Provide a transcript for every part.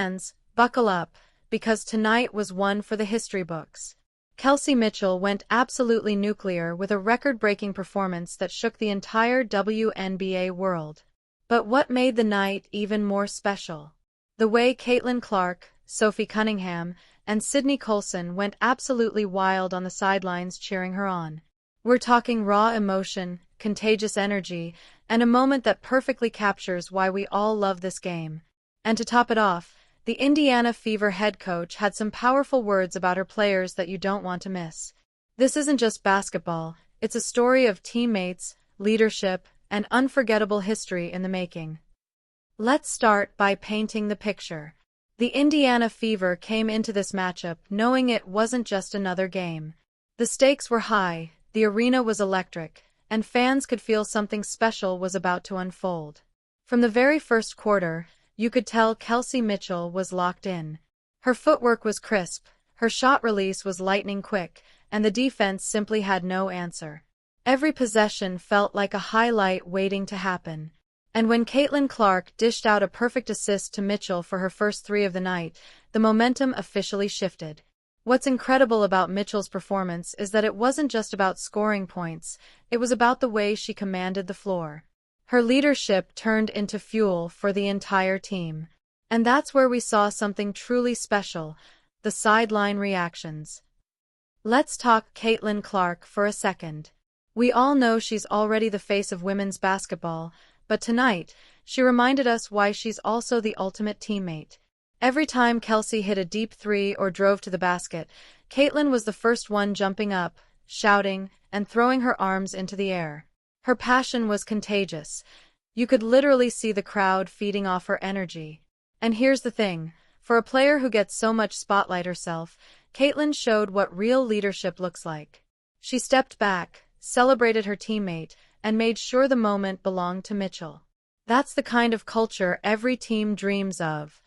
Fans, buckle up, because tonight was one for the history books. Kelsey Mitchell went absolutely nuclear with a record-breaking performance that shook the entire WNBA world. But what made the night even more special? The way Caitlin Clark, Sophie Cunningham, and Sydney Colson went absolutely wild on the sidelines cheering her on. We're talking raw emotion, contagious energy, and a moment that perfectly captures why we all love this game. And to top it off, the Indiana Fever head coach had some powerful words about her players that you don't want to miss. This isn't just basketball, it's a story of teammates, leadership, and unforgettable history in the making. Let's start by painting the picture. The Indiana Fever came into this matchup knowing it wasn't just another game. The stakes were high, the arena was electric, and fans could feel something special was about to unfold. From the very first quarter, you could tell Kelsey Mitchell was locked in. Her footwork was crisp, her shot release was lightning quick, and the defense simply had no answer. Every possession felt like a highlight waiting to happen. And when Caitlin Clark dished out a perfect assist to Mitchell for her first three of the night, the momentum officially shifted. What's incredible about Mitchell's performance is that it wasn't just about scoring points, it was about the way she commanded the floor. Her leadership turned into fuel for the entire team. And that's where we saw something truly special, the sideline reactions. Let's talk Caitlin Clark for a second. We all know she's already the face of women's basketball, but tonight, she reminded us why she's also the ultimate teammate. Every time Kelsey hit a deep three or drove to the basket, Caitlin was the first one jumping up, shouting, and throwing her arms into the air. Her passion was contagious. You could literally see the crowd feeding off her energy. And here's the thing, for a player who gets so much spotlight herself, Caitlin showed what real leadership looks like. She stepped back, celebrated her teammate, and made sure the moment belonged to Mitchell. That's the kind of culture every team dreams of.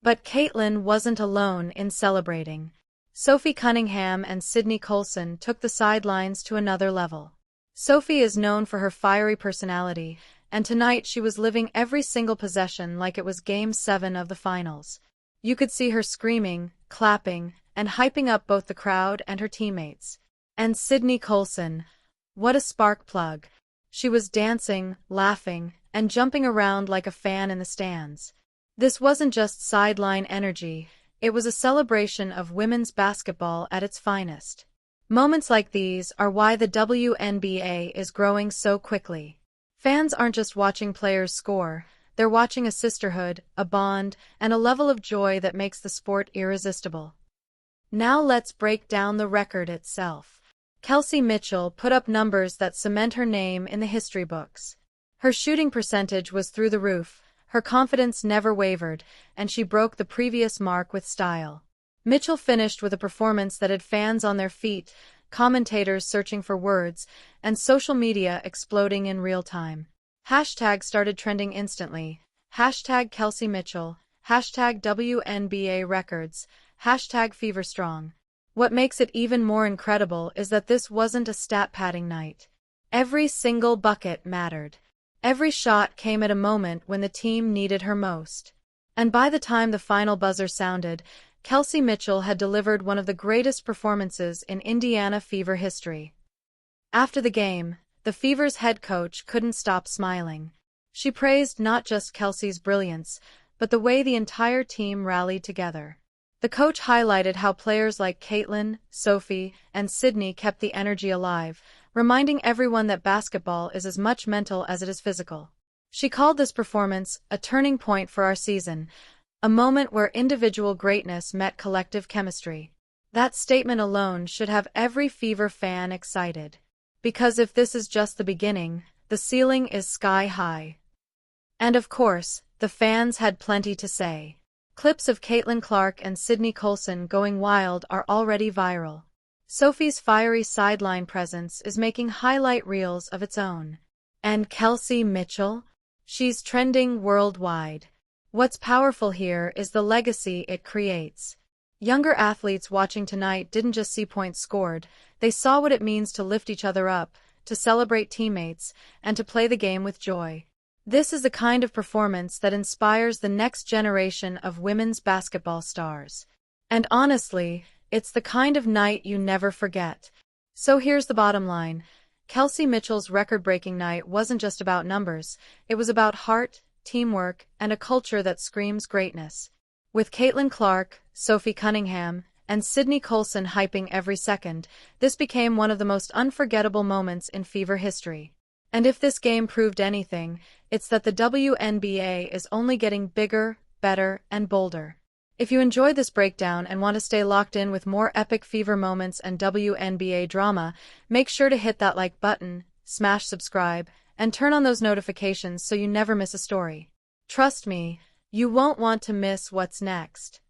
But Caitlin wasn't alone in celebrating. Sophie Cunningham and Sydney Colson took the sidelines to another level. Sophie is known for her fiery personality, and tonight she was living every single possession like it was Game 7 of the finals. You could see her screaming, clapping, and hyping up both the crowd and her teammates. And Sydney Colson, what a spark plug. She was dancing, laughing, and jumping around like a fan in the stands. This wasn't just sideline energy, it was a celebration of women's basketball at its finest. Moments like these are why the WNBA is growing so quickly. Fans aren't just watching players score, they're watching a sisterhood, a bond, and a level of joy that makes the sport irresistible. Now let's break down the record itself. Kelsey Mitchell put up numbers that cement her name in the history books. Her shooting percentage was through the roof, her confidence never wavered, and she broke the previous mark with style. Mitchell finished with a performance that had fans on their feet, commentators searching for words, and social media exploding in real time. Hashtags started trending instantly. Hashtag Kelsey Mitchell, hashtag WNBA records, hashtag FeverStrong. What makes it even more incredible is that this wasn't a stat-padding night. Every single bucket mattered. Every shot came at a moment when the team needed her most. And by the time the final buzzer sounded, Kelsey Mitchell had delivered one of the greatest performances in Indiana Fever history. After the game, the Fever's head coach couldn't stop smiling. She praised not just Kelsey's brilliance, but the way the entire team rallied together. The coach highlighted how players like Caitlin, Sophie, and Sydney kept the energy alive, reminding everyone that basketball is as much mental as it is physical. She called this performance a turning point for our season, a moment where individual greatness met collective chemistry. That statement alone should have every Fever fan excited. Because if this is just the beginning, the ceiling is sky high. And of course, the fans had plenty to say. Clips of Caitlin Clark and Sydney Colson going wild are already viral. Sophie's fiery sideline presence is making highlight reels of its own. And Kelsey Mitchell? She's trending worldwide. What's powerful here is the legacy it creates. Younger athletes watching tonight didn't just see points scored, they saw what it means to lift each other up, to celebrate teammates, and to play the game with joy. This is the kind of performance that inspires the next generation of women's basketball stars. And honestly, it's the kind of night you never forget. So here's the bottom line. Kelsey Mitchell's record-breaking night wasn't just about numbers, it was about heart, teamwork, and a culture that screams greatness. With Caitlin Clark, Sophie Cunningham, and Sydney Colson hyping every second, this became one of the most unforgettable moments in Fever history. And if this game proved anything, it's that the WNBA is only getting bigger, better, and bolder. If you enjoyed this breakdown and want to stay locked in with more epic Fever moments and WNBA drama, make sure to hit that like button, smash subscribe, and turn on those notifications so you never miss a story. Trust me, you won't want to miss what's next.